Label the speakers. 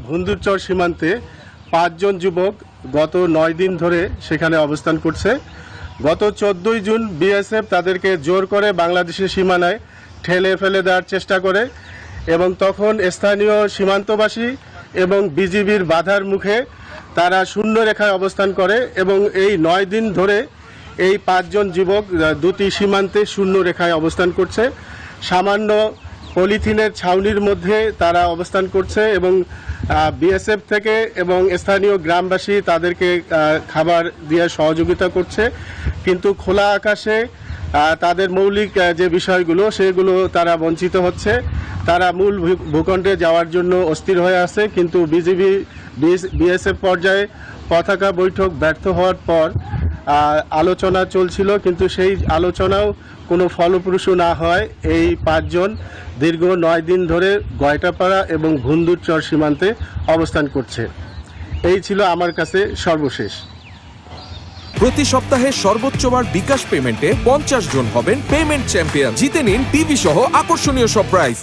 Speaker 1: ভুন্দুরচর সীমান্তে 5 জন যুবক গত 9 দিন ধরে সেখানে অবস্থান করছে। গত 14 জুন বিএসএফ তাদেরকে জোর করে বাংলাদেশের সীমানায় ঠেলে ফেলে দেওয়ার চেষ্টা করে এবং তখন স্থানীয় সীমান্তবাসী এবং বিজিবির বাধার মুখে তারা শূন্য রেখায় অবস্থান করে এবং এই 9 দিন ধরে এই 5 জন যুবক দুটি সীমান্তে শূন্য রেখায় অবস্থান করছে। সামান্য পলিথিনের ছাউনির মধ্যে তারা অবস্থান করছে এবং বিএসএফ থেকে এবং স্থানীয় গ্রামবাসী তাদেরকে খাবার দিয়ে সহযোগিতা করছে, কিন্তু খোলা আকাশে তাদের মৌলিক যে বিষয়গুলো সেগুলো তারা বঞ্চিত হচ্ছে। তারা মূল ভূখণ্ডে যাওয়ার জন্য অস্থির হয়ে আছে, কিন্তু বিএসএফ পর্যায়ে পতাকা বৈঠক ব্যর্থ হওয়ার পর আলোচনা চলছিল, কিন্তু সেই আলোচনাও কোনো ফলপ্রসূ না হয় এই 5 জন দীর্ঘ 9 দিন ধরে গয়টাপাড়া এবং ভুন্দুরচর সীমান্তে অবস্থান করছে। এই ছিল আমার কাছে সর্বশেষ।
Speaker 2: প্রতি সপ্তাহে সর্বোচ্চবার বিকাশ পেমেন্টে 50 জন হবেন পেমেন্ট চ্যাম্পিয়ন। জিতে নিন টিভি সহ আকর্ষণীয় সব প্রাইজ।